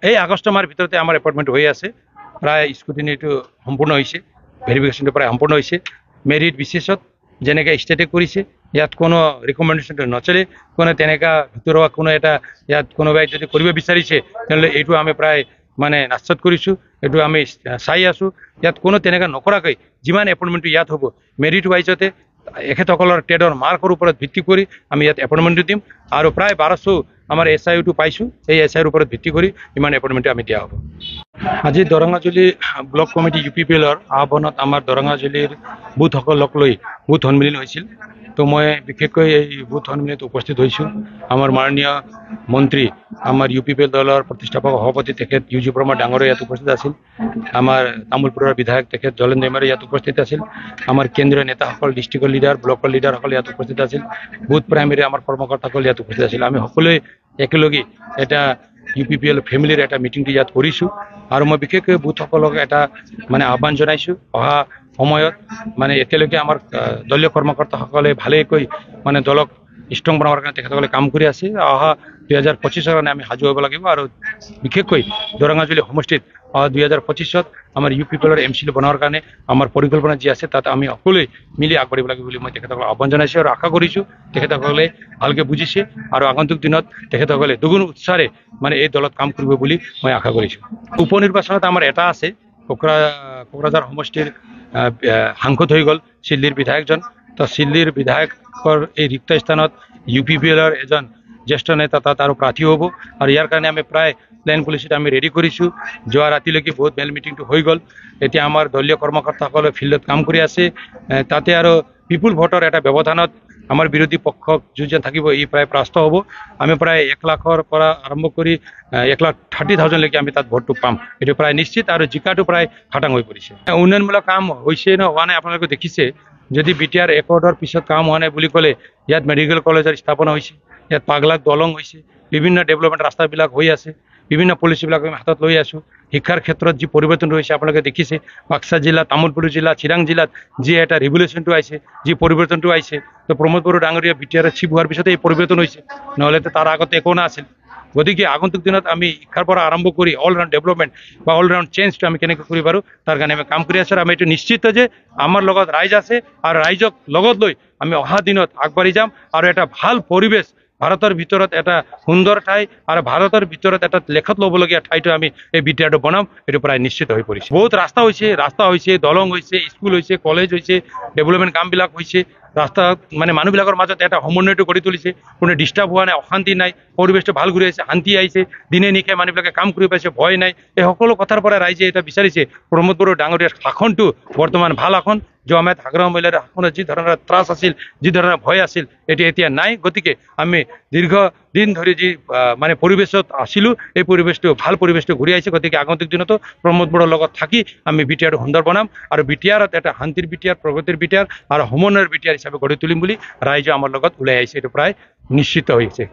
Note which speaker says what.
Speaker 1: এই আগষ্ট মাহৰ ভিতৰতে আমাৰ এপইণ্টমেণ্ট হৈ আছে। প্ৰায় স্কুটিনিটো সম্পূৰ্ণ হৈছে, ভেৰিফিকেশ্যনটো প্ৰায় সম্পূৰ্ণ হৈছে। মেৰিট বিশেষত যেনেকৈ ষ্টেটে কৰিছে, ইয়াত কোনো ৰিকমেণ্ডেশ্যনটো নচলে। কোনো তেনেকুৱা ভিতৰুৱা কোনো এটা ইয়াত কোনোবাই যদি কৰিব বিচাৰিছে তেনেহ'লে এইটো আমি প্ৰায় মানে নাশ্চত কৰিছোঁ, এইটো আমি চাই আছোঁ। ইয়াত কোনো তেনেকুৱা নকৰাকৈ যিমান এপইণ্টমেণ্টটো ইয়াত হ'ব মেৰিট ৱাইজতে এখেতসকলৰ ট্ৰেডৰ মাৰ্কৰ ওপৰত ভিত্তি কৰি আমি ইয়াত এপইণ্টমেণ্টটো দিম। আৰু প্ৰায় 1200 আমাৰ SIOটো পাইছোঁ, এই SIOৰ ওপৰত ভিত্তি কৰি ইমান এপইণ্টমেণ্টটো আমি দিয়া হ'ব। আজি দৰঙাজুলি ব্লক কমিটি UPPLৰ আহ্বানত আমাৰ দৰঙাজুলিৰ বুথসকলক লৈ বুথ সন্মিলন হৈছিল। তো মই বিশেষকৈ এই বুথ সন্মিলনত উপস্থিত হৈছোঁ। আমাৰ মাননীয় মন্ত্ৰী, আমাৰ UPPL দলৰ প্ৰতিষ্ঠাপক সভাপতি তেখেত UG ব্ৰহ্মা ডাঙৰে ইয়াত উপস্থিত আছিল। আমাৰ তামোলপুৰৰ বিধায়ক তেখেত জলেন দৈমাৰী ইয়াত উপস্থিত আছিল। আমাৰ কেন্দ্ৰীয় নেতাসকল, ডিষ্ট্ৰিক্টৰ লিডাৰ, ব্লকৰ লিডাৰসকল ইয়াত উপস্থিত আছিল। বুথ প্ৰাইমেৰী আমাৰ কৰ্মকৰ্তাসকল ইয়াত উপস্থিত আছিল। আমি সকলোৱে একেলগে এটা UPPL ফেমিলিৰ এটা মিটিংটো ইয়াত কৰিছোঁ। আৰু মই বিশেষকৈ বুথসকলক এটা মানে আহ্বান জনাইছোঁ, অহা সময়ত মানে এতিয়ালৈকে আমাৰ দলীয় কৰ্মকৰ্তাসকলে ভালেকৈ মানে দলক ষ্ট্ৰং বনাবৰ কাৰণে তেখেতসকলে কাম কৰি আছে। অহা 2025 কাৰণে আমি সাজু হ'ব লাগিব। আৰু বিশেষকৈ দৰঙাজুলি সমষ্টিত 2025 আমাৰ UPPLৰ MCL বনোৱাৰ কাৰণে আমাৰ পৰিকল্পনা যি আছে তাত আমি সকলোৱে মিলি আগবাঢ়িব লাগিব বুলি মই তেখেতসকলক আহ্বান জনাইছোঁ আৰু আশা কৰিছোঁ তেখেতসকলে ভালকৈ বুজিছে আৰু আগন্তুক দিনত তেখেতসকলে দুগুণ উৎসাহেৰে মানে এই দলত কাম কৰিব বুলি মই আশা কৰিছোঁ। উপনিৰ্বাচনত আমাৰ এটা আছে, কোকৰাঝাৰ সমষ্টিৰ সাংসদ হৈ গ'ল চিল্লিৰ বিধায়কজন। তো চিল্লিৰ বিধায়কৰ এই ৰিক্ত স্থানত UPPLৰ এজন জ্যেষ্ঠ নেতা তাত আৰু প্ৰাৰ্থী হ'ব। আৰু ইয়াৰ কাৰণে আমি প্ৰায় প্লেন পলিচিটো আমি ৰেডি কৰিছোঁ। যোৱা ৰাতিলৈকে বহুত মেল মিটিংটো হৈ গ'ল। এতিয়া আমাৰ দলীয় কৰ্মকৰ্তাসকলে ফিল্ডত কাম কৰি আছে। তাতে আৰু পিপুল ভোটৰ এটা ব্যৱধানত আমাৰ বিৰোধী পক্ষক যোনজন থাকিব ই প্ৰায় পৰাস্ত হ'ব। আমি প্ৰায় 1 লাখৰ পৰা আৰম্ভ কৰি 1,30,000লৈকে আমি তাত ভোটটো পাম, এইটো প্ৰায় নিশ্চিত। আৰু জিকাটো প্ৰায় খাটাং হৈ পৰিছে। উন্নয়নমূলক কাম হৈছে নে হোৱা নাই আপোনালোকে দেখিছে। যদি BTR একৰ্ডৰ পিছত কাম হোৱা নাই বুলি ক'লে, ইয়াত মেডিকেল কলেজৰ স্থাপনা হৈছে, ইয়াত পাগলাক দলং হৈছে, বিভিন্ন ডেভেলপমেণ্ট ৰাস্তাবিলাক হৈ আছে, বিভিন্ন পলিচিবিলাক আমি হাতত লৈ আছোঁ। শিক্ষাৰ ক্ষেত্ৰত যি পৰিৱৰ্তন হৈছে আপোনালোকে দেখিছে। বাক্সা জিলা, তামোলপুৰ জিলা, চিৰাং জিলাত যি এটা ৰিভলিউশ্যনটো আহিছে, যি পৰিৱৰ্তনটো আহিছে, তো প্ৰমোদ বড়ো ডাঙৰীয়া BTR চিফ হোৱাৰ পিছতে এই পৰিৱৰ্তন হৈছে, নহ'লেতো তাৰ আগতে একো নাছিল। গতিকে আগন্তুক দিনত আমি শিক্ষাৰ পৰা আৰম্ভ কৰি অল ৰাউণ্ড ডেভেলপমেণ্ট বা অল ৰাউণ্ড চেঞ্জটো আমি কেনেকৈ কৰিব পাৰোঁ তাৰ কাৰণে আমি কাম কৰি আছোঁ। আৰু আমি এইটো নিশ্চিত যে আমাৰ লগত ৰাইজ আছে আৰু ৰাইজক লগত লৈ আমি অহা দিনত আগবাঢ়ি যাম। আৰু এটা ভাল পৰিৱেশ, ভাৰতৰ ভিতৰত এটা সুন্দৰ ঠাই আৰু ভাৰতৰ ভিতৰত এটা লেখত ল'বলগীয়া ঠাইটো আমি এই BTRটো বনাম, এইটো প্ৰায় নিশ্চিত হৈ পৰিছে। বহুত ৰাস্তা হৈছে, দলং হৈছে, স্কুল হৈছে, কলেজ হৈছে, ডেভেলপমেণ্ট কামবিলাক হৈছে। ৰাস্তা মানে মানুহবিলাকৰ মাজত এটা সমন্বয়টো গঢ়ি তুলিছে, কোনো ডিষ্টাৰ্ব হোৱা নাই, অশান্তি নাই, পৰিৱেশটো ভাল ঘূৰি আহিছে, শান্তি আহিছে, দিনে নিশাই মানুহবিলাকে কাম কৰি পাইছে, ভয় নাই। এই সকলো কথাৰ পৰা ৰাইজে এটা বিচাৰিছে প্ৰমোদ বড়ো ডাঙৰীয়াৰ শাসনটো বৰ্তমান ভাল শাসন। জমায়েত হাগ্ৰাহ মহিলাৰ শাসনত যি ধৰণৰ ত্ৰাস আছিল, যি ধৰণৰ ভয় আছিল, এতিয়া নাই। গতিকে আমি দীৰ্ঘদিন ধৰি যি মানে পৰিৱেশত আছিলোঁ, এই পৰিৱেশটো ভাল পৰিৱেশটো ঘূৰি আহিছে। গতিকে আগন্তুক দিনতো প্ৰমোদ বড়োৰ লগত থাকি আমি BTRটো সুন্দৰ বনাম আৰু BTRত এটা শান্তিৰ BTR, প্ৰগতিৰ BTR আৰু সমন্বয়ৰ BTR হিচাপে গঢ়ি তুলিম বুলি ৰাইজে আমাৰ লগত ওলাই আহিছে, এইটো প্ৰায় নিশ্চিত হৈছে।